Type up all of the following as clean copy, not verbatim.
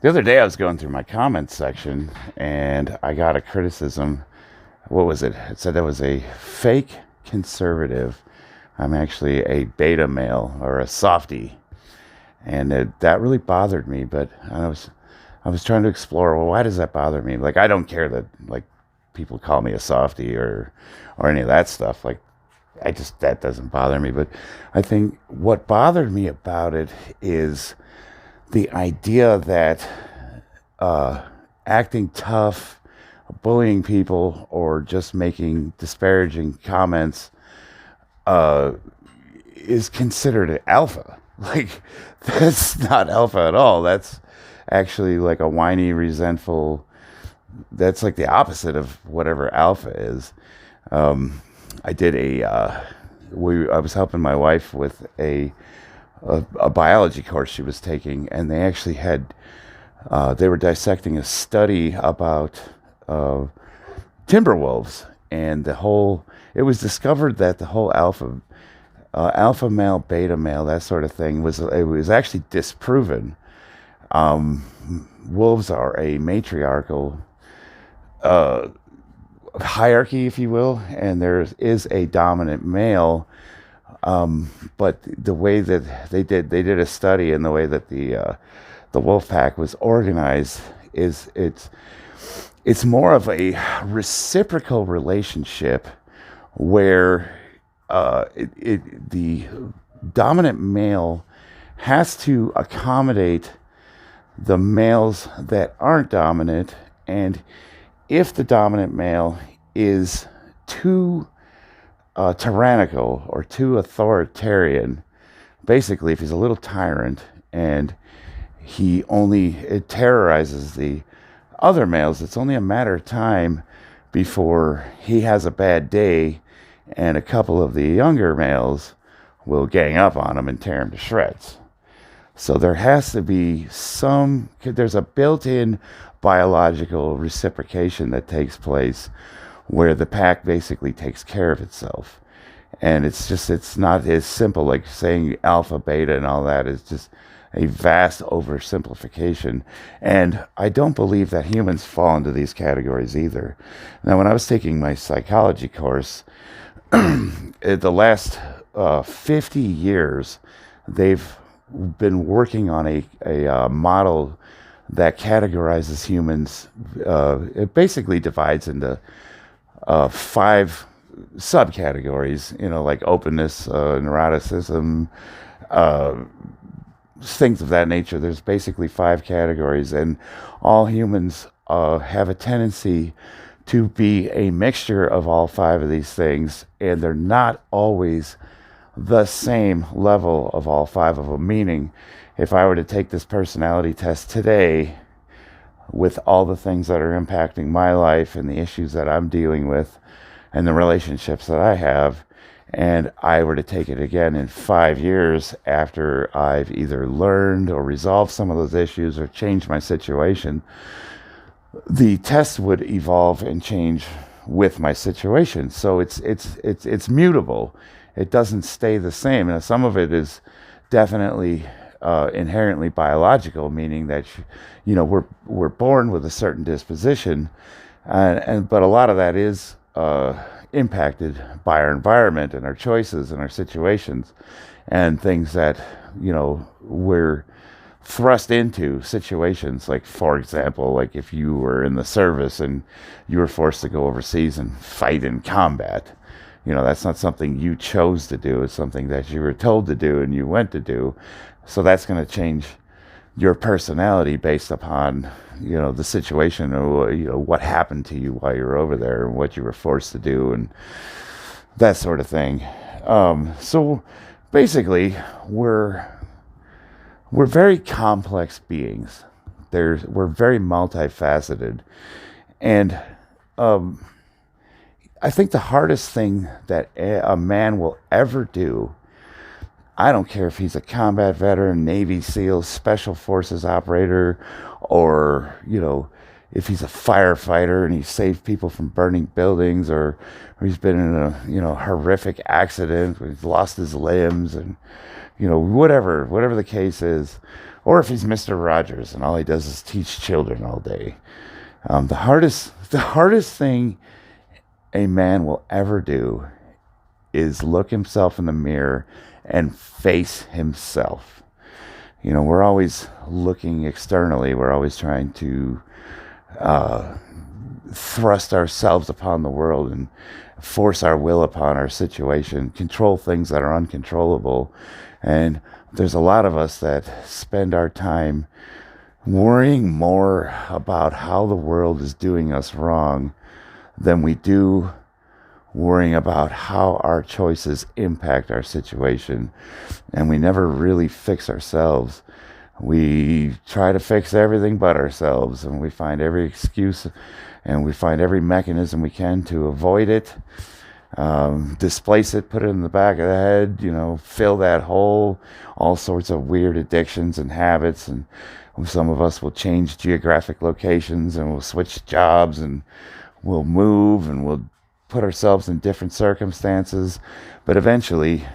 The other day I was going through my comments section and I got a criticism. What was it? It said I was a fake conservative. I'm actually a beta male or a softie. And that really bothered me, but I was trying to explore, well, why does that bother me? Like, I don't care that, like, people call me a softie or any of that stuff. Like, that doesn't bother me. But I think what bothered me about it is the idea that uh, acting tough, bullying people, or just making disparaging comments uh, is considered alpha. Like, that's not alpha at all. That's actually like a whiny, resentful. That's like the opposite of whatever alpha is. I did a. I was helping my wife with a biology course she was taking, and they actually had they were dissecting a study about uh, timber wolves, and the whole. It was discovered that the whole alpha male, beta male, that sort of thing was actually disproven. Wolves are a matriarchal hierarchy, if you will, and there is a dominant male. But the way that they did a study, and the way that the wolf pack was organized is it's more of a reciprocal relationship where the dominant male has to accommodate the males that aren't dominant, and if the dominant male is too tyrannical or too authoritarian, basically, if he's a little tyrant and it terrorizes the other males, it's only a matter of time before he has a bad day and a couple of the younger males will gang up on him and tear him to shreds. So there has to be there's a built-in biological reciprocation that takes place where the pack basically takes care of itself. And it's not as simple like saying alpha, beta, and all that. Is just a vast oversimplification. And I don't believe that humans fall into these categories either. Now, when I was taking my psychology course, the last 50 years, they've been working on a model that categorizes humans. It basically divides into five subcategories, like openness, neuroticism, uh, things of that nature. There's basically five categories, and all humans have a tendency to be a mixture of all five of these things, and they're not always the same level of all five of them. Meaning, if I were to take this personality test today with all the things that are impacting my life and the issues that I'm dealing with and the relationships that I have, and I were to take it again in 5 years after I've either learned or resolved some of those issues or changed my situation, the test would evolve and change with my situation. So it's mutable. It doesn't stay the same. And some of it is definitely inherently biological, meaning that we're born with a certain disposition, but a lot of that is impacted by our environment and our choices and our situations and things that we're thrust into situations. Like, for example, like if you were in the service and you were forced to go overseas and fight in combat, that's not something you chose to do. It's something that you were told to do and you went to do. So that's going to change your personality based upon the situation, or what happened to you while you were over there and what you were forced to do and that sort of thing. So basically, we're very complex beings. We're very multifaceted, and I think the hardest thing that a man will ever do, I don't care if he's a combat veteran, Navy SEAL, Special Forces operator, or, if he's a firefighter and he saved people from burning buildings, or he's been in a horrific accident where he's lost his limbs, and whatever the case is, or if he's Mr. Rogers and all he does is teach children all day. The hardest thing a man will ever do is look himself in the mirror and face himself. We're always looking externally. We're always trying to thrust ourselves upon the world and force our will upon our situation, control things that are uncontrollable. And there's a lot of us that spend our time worrying more about how the world is doing us wrong than we do worrying about how our choices impact our situation. And we never really fix ourselves. We try to fix everything but ourselves, and we find every excuse and we find every mechanism we can to avoid it, displace it, put it in the back of the head, fill that hole, all sorts of weird addictions and habits. And some of us will change geographic locations, and we'll switch jobs, and we'll move, and we'll put ourselves in different circumstances. But eventually,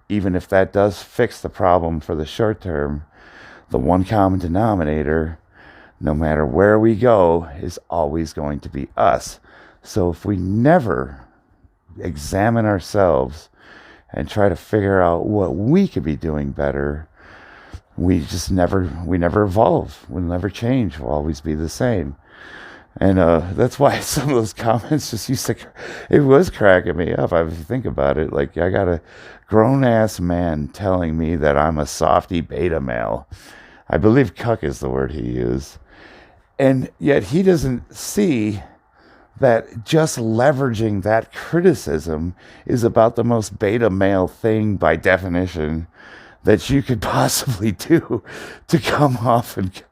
even if that does fix the problem for the short term, the one common denominator, no matter where we go, is always going to be us. So if we never examine ourselves and try to figure out what we could be doing better, we never evolve. We'll never change. We'll always be the same. And that's why some of those comments it was cracking me up. If you think about it, like, I got a grown-ass man telling me that I'm a softy beta male. I believe cuck is the word he used. And yet he doesn't see that just leveraging that criticism is about the most beta male thing by definition that you could possibly do, to come off and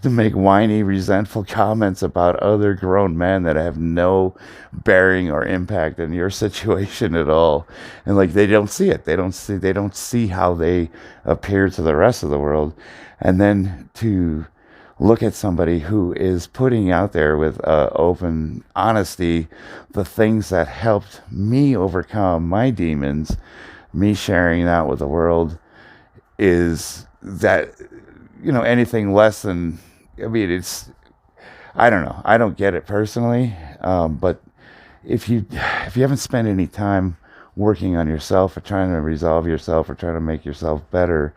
to make whiny, resentful comments about other grown men that have no bearing or impact in your situation at all. And like, they don't see it. They don't see how they appear to the rest of the world. And then to look at somebody who is putting out there with open honesty the things that helped me overcome my demons, me sharing that with the world, is that, anything less than, I don't know. I don't get it personally. But if you haven't spent any time working on yourself, or trying to resolve yourself, or trying to make yourself better,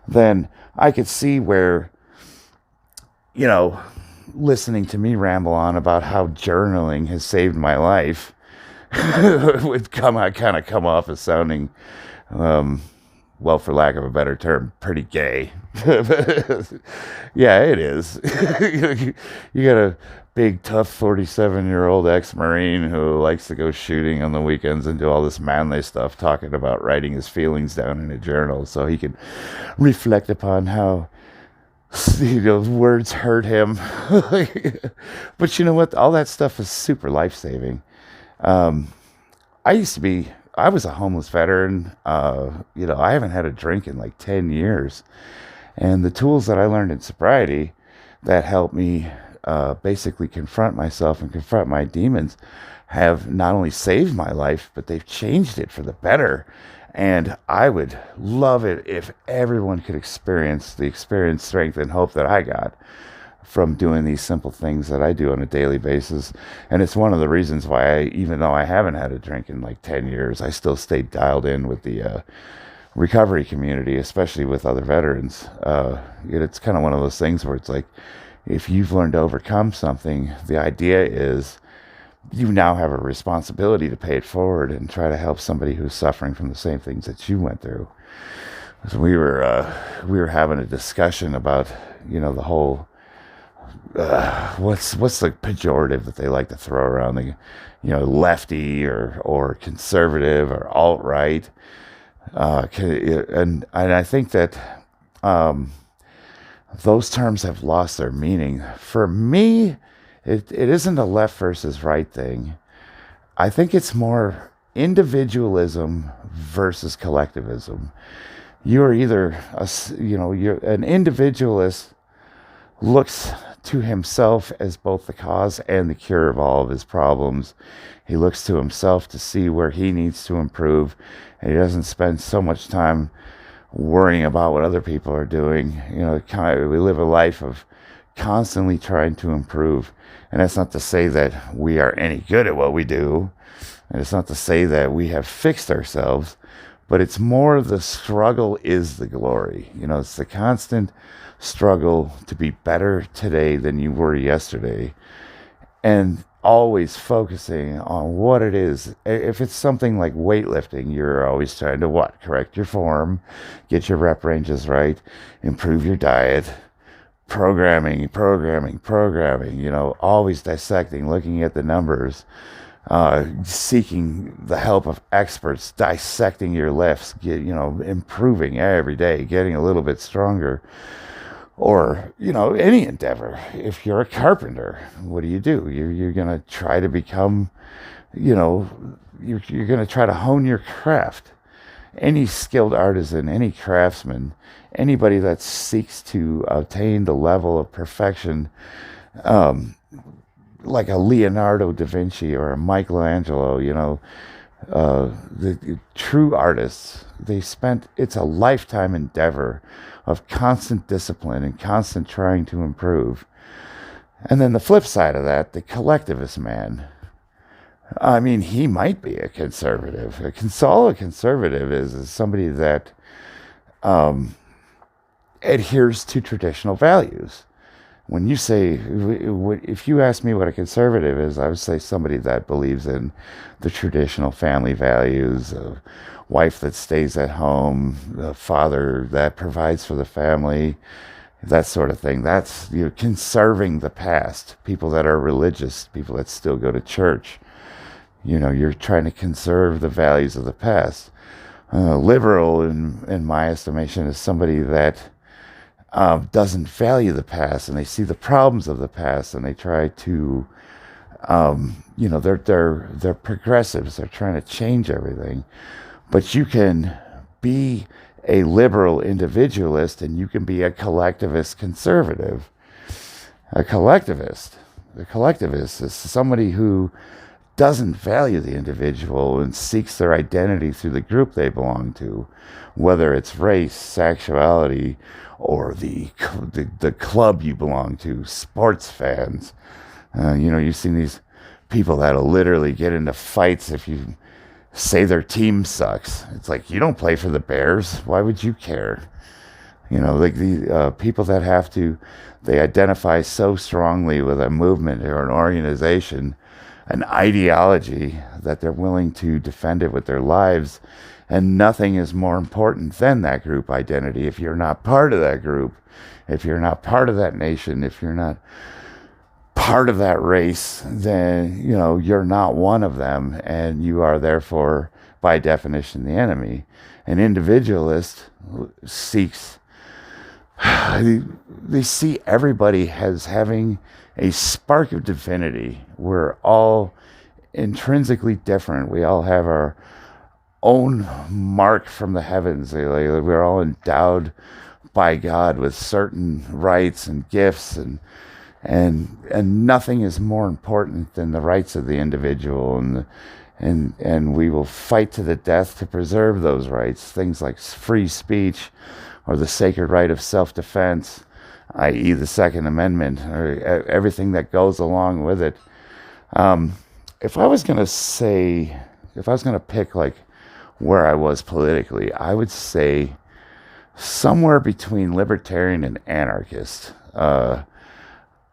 then I could see where, listening to me ramble on about how journaling has saved my life would kind of come off as sounding, well, for lack of a better term, pretty gay. Yeah, it is. You got a big, tough 47-year-old ex-Marine who likes to go shooting on the weekends and do all this manly stuff, talking about writing his feelings down in a journal so he can reflect upon how, words hurt him. But you know what? All that stuff is super life-saving. I was a homeless veteran. I haven't had a drink in like 10 years. And the tools that I learned in sobriety that helped me basically confront myself and confront my demons have not only saved my life, but they've changed it for the better. And I would love it if everyone could experience the experience, strength, and hope that I got from doing these simple things that I do on a daily basis. And it's one of the reasons why, even though I haven't had a drink in like 10 years, I still stay dialed in with the recovery community, especially with other veterans. It's kind of one of those things where it's like, if you've learned to overcome something, the idea is you now have a responsibility to pay it forward and try to help somebody who's suffering from the same things that you went through. So we were having a discussion about, the whole, what's the pejorative that they like to throw around, lefty or conservative or alt-right. And I think that those terms have lost their meaning. For me, it isn't a left versus right thing. I think it's more individualism versus collectivism. You're either you're an individualist looks to himself as both the cause and the cure of all of his problems. He looks to himself to see where he needs to improve, and he doesn't spend so much time worrying about what other people are doing. We live a life of constantly trying to improve. And that's not to say that we are any good at what we do. And it's not to say that we have fixed ourselves, but it's more the struggle is the glory. It's the constant struggle to be better today than you were yesterday. And always focusing on what it is. If it's something like weightlifting, you're always trying to what? Correct your form, get your rep ranges right, improve your diet, programming, always dissecting, looking at the numbers, seeking the help of experts, dissecting your lifts, improving every day, getting a little bit stronger. Or, any endeavor. If you're a carpenter, what do? You're going to try to become, you're going to try to hone your craft. Any skilled artisan, any craftsman, anybody that seeks to attain the level of perfection, like a Leonardo da Vinci or a Michelangelo, the true artists, it's a lifetime endeavor of constant discipline and constant trying to improve. And then the flip side of that, the collectivist man, he might be a conservative. All a conservative is somebody that adheres to traditional values. When you say, if you ask me what a conservative is, I would say somebody that believes in the traditional family values, a wife that stays at home, a father that provides for the family, that sort of thing. That's conserving the past. People that are religious, people that still go to church. You're trying to conserve the values of the past. Liberal, in my estimation, is somebody that doesn't value the past, and they see the problems of the past, and they try to, they're progressives. They're trying to change everything. But you can be a liberal individualist, and you can be a collectivist conservative. A collectivist is somebody who doesn't value the individual and seeks their identity through the group they belong to, whether it's race, sexuality, or the club you belong to, sports fans. You've seen these people that'll literally get into fights if you say their team sucks. It's like, you don't play for the Bears. Why would you care? Like the people that they identify so strongly with a movement or an organization, an ideology, that they're willing to defend it with their lives. And nothing is more important than that group identity. If you're not part of that group, if you're not part of that nation, if you're not part of that race, then, you're not one of them. And you are therefore, by definition, the enemy. An individualist seeks, they see everybody as having a spark of divinity. We're all intrinsically different. We all have our own mark from the heavens. We're all endowed by God with certain rights and gifts, and nothing is more important than the rights of the individual, and we will fight to the death to preserve those rights. Things like free speech or the sacred right of self-defense, i.e. the Second Amendment, or everything that goes along with it. If I was going to pick like where I was politically, I would say somewhere between libertarian and anarchist. I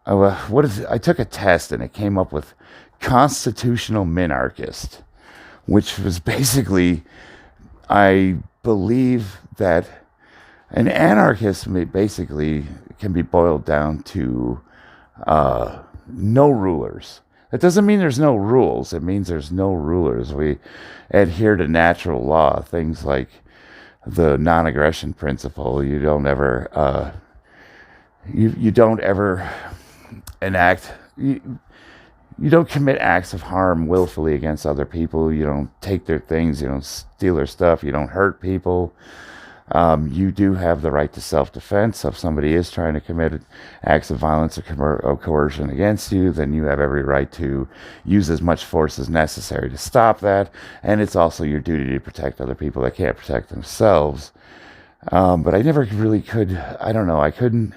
took a test and it came up with constitutional minarchist, which was basically, I believe that an anarchist basically can be boiled down to no rulers. That doesn't mean there's no rules. It means there's no rulers. We adhere to natural law, things like the non-aggression principle. You don't ever you don't ever enact. You don't commit acts of harm willfully against other people. You don't take their things. You don't steal their stuff. You don't hurt people. You do have the right to self-defense. So if somebody is trying to commit acts of violence or coercion against you, then you have every right to use as much force as necessary to stop that. And it's also your duty to protect other people that can't protect themselves. But I never really could, I don't know, I couldn't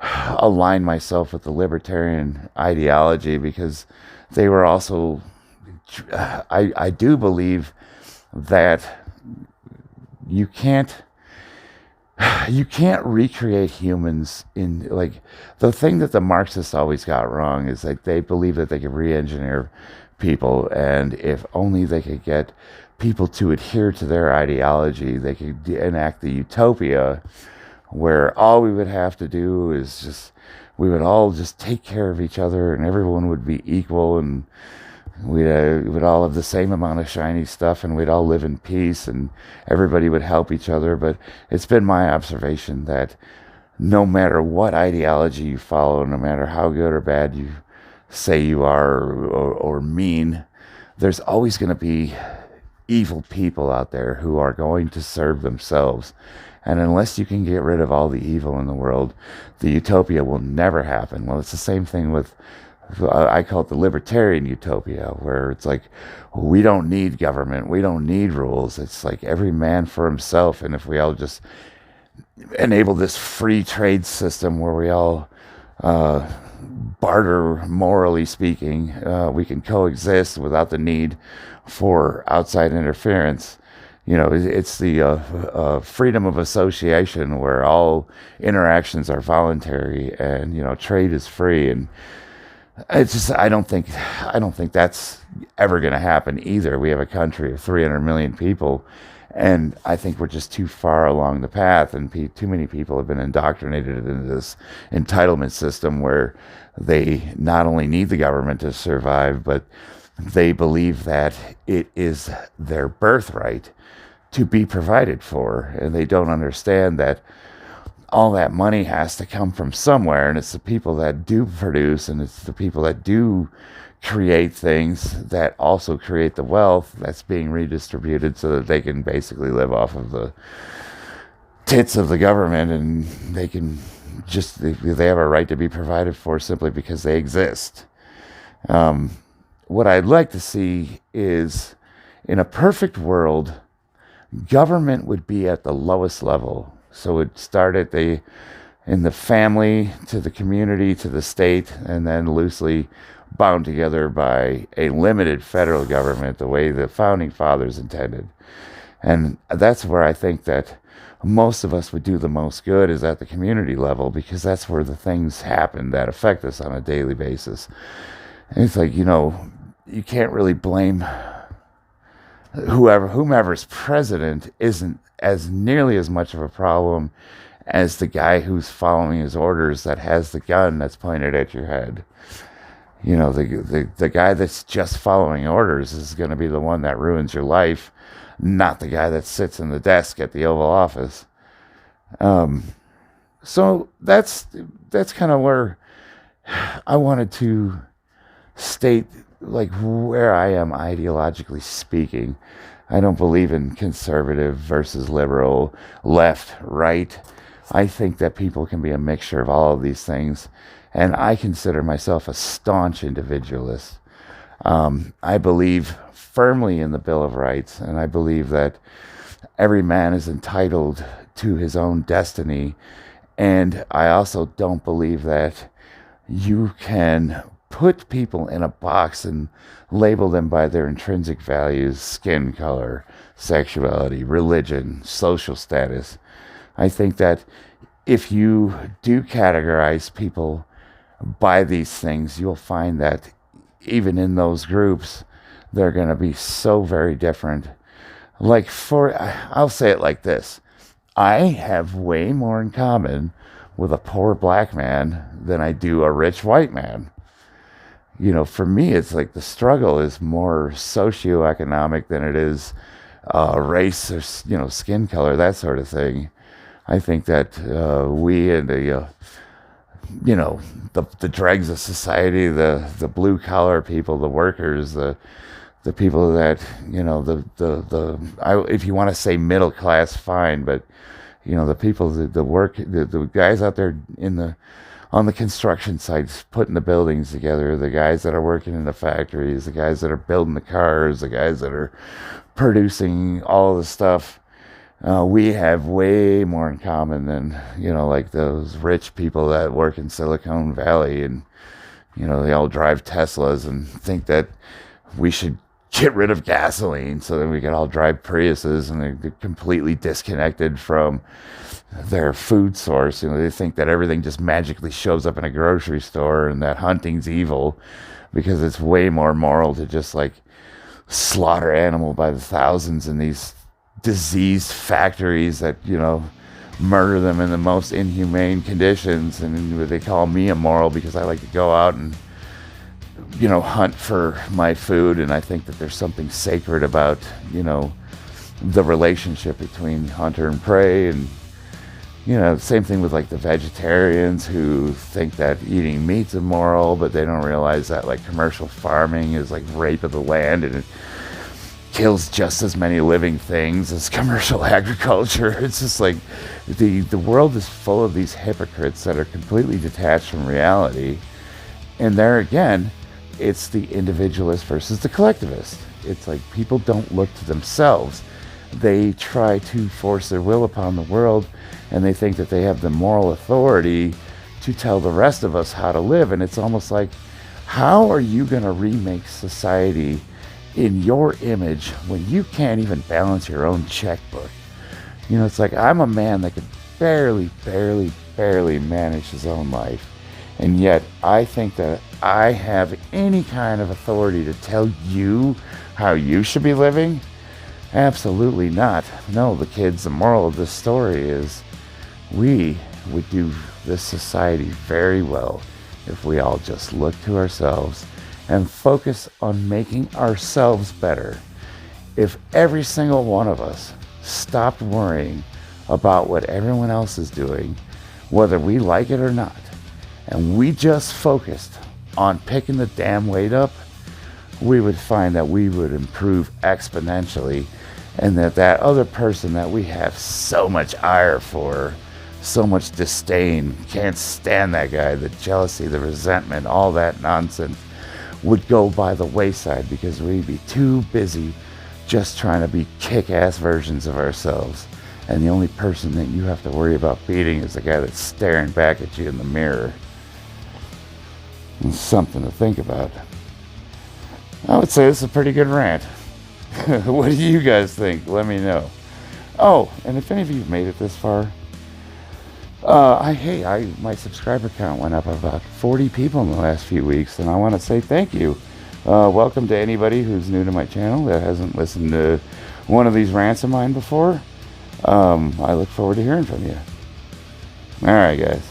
align myself with the libertarian ideology because they were also, I do believe that you can't recreate humans in, like, the thing that the Marxists always got wrong is like they believe that they could re-engineer people, and if only they could get people to adhere to their ideology, they could enact the utopia where all we would have to do is just, we would all just take care of each other and everyone would be equal, and we'd all have the same amount of shiny stuff, and we'd all live in peace, and everybody would help each other. But it's been my observation that no matter what ideology you follow, no matter how good or bad you say you are, or mean, there's always going to be evil people out there who are going to serve themselves. And unless you can get rid of all the evil in the world, the utopia will never happen. Well, it's the same thing with, I call it the libertarian utopia, where it's like, we don't need government, we don't need rules. It's like every man for himself. And if we all just enable this free trade system where we all barter, morally speaking, we can coexist without the need for outside interference. You know, it's the freedom of association where all interactions are voluntary, and you know, trade is free. And it's just, I don't think that's ever going to happen either. We have a country of 300 million people, and I think we're just too far along the path, and too many people have been indoctrinated into this entitlement system where they not only need the government to survive, but they believe that it is their birthright to be provided for, and they don't understand that all that money has to come from somewhere, and it's the people that do produce, and it's the people that do create things that also create the wealth that's being redistributed so that they can basically live off of the tits of the government, and they can just, they have a right to be provided for simply because they exist. What I'd like to see is, in a perfect world, government would be at the lowest level. So it started in the family, to the community, to the state, and then loosely bound together by a limited federal government, the way the founding fathers intended. And that's where I think that most of us would do the most good, is at the community level, because that's where the things happen that affect us on a daily basis. And it's like, you know, you can't really blame whomever's president isn't as nearly as much of a problem as the guy who's following his orders that has the gun that's pointed at your head. You know, the guy that's just following orders is going to be the one that ruins your life, not the guy that sits in the desk at the Oval Office. So that's kind of where I wanted to state, like, where I am ideologically speaking. I don't believe in conservative versus liberal, left, right. I think that people can be a mixture of all of these things, and I consider myself a staunch individualist. I believe firmly in the Bill of Rights, and I believe that every man is entitled to his own destiny, and I also don't believe that you can put people in a box and label them by their intrinsic values, skin color, sexuality, religion, social status. I think that if you do categorize people by these things, you'll find that even in those groups, they're going to be so very different. Like, I'll say it like this. I have way more in common with a poor black man than I do a rich white man. You know, for me, it's like the struggle is more socioeconomic than it is race or, you know, skin color, that sort of thing. I think that we and the, you know, the dregs of society, the blue collar people, the workers, the the people that, if you want to say middle class, fine, but the people that the work, the guys out there on the construction sites putting the buildings together, the guys that are working in the factories, the guys that are building the cars, the guys that are producing all the stuff. We have way more in common than, like those rich people that work in Silicon Valley, and, they all drive Teslas and think that we should get rid of gasoline so that we can all drive Priuses, and they're completely disconnected from their food source. They think that everything just magically shows up in a grocery store, and that hunting's evil because it's way more moral to just like slaughter animal by the thousands in these diseased factories that, murder them in the most inhumane conditions. And they call me immoral because I like to go out and, hunt for my food. And I think that there's something sacred about, the relationship between hunter and prey. And, same thing with like the vegetarians who think that eating meat's immoral, but they don't realize that like commercial farming is like rape of the land, and it kills just as many living things as commercial agriculture. It's just like the world is full of these hypocrites that are completely detached from reality. And there again, it's the individualist versus the collectivist. It's like people don't look to themselves. They try to force their will upon the world, and they think that they have the moral authority to tell the rest of us how to live. And it's almost like, how are you going to remake society in your image when you can't even balance your own checkbook? It's like, I'm a man that can barely manage his own life, and yet I think that I have any kind of authority to tell you how you should be living? Absolutely not. No, the moral of this story is we would do this society very well if we all just look to ourselves and focus on making ourselves better. If every single one of us stopped worrying about what everyone else is doing, whether we like it or not, and we just focused on picking the damn weight up, we would find that we would improve exponentially, and that other person that we have so much ire for, so much disdain, can't stand that guy, the jealousy, the resentment, all that nonsense, would go by the wayside because we'd be too busy just trying to be kick-ass versions of ourselves. And the only person that you have to worry about beating is the guy that's staring back at you in the mirror. It's something to think about. I would say this is a pretty good rant. What do you guys think? Let me know. Oh, and if any of you have made it this far, my subscriber count went up about 40 people in the last few weeks, and I want to say thank you. Welcome to anybody who's new to my channel that hasn't listened to one of these rants of mine before. I look forward to hearing from you. All right, guys.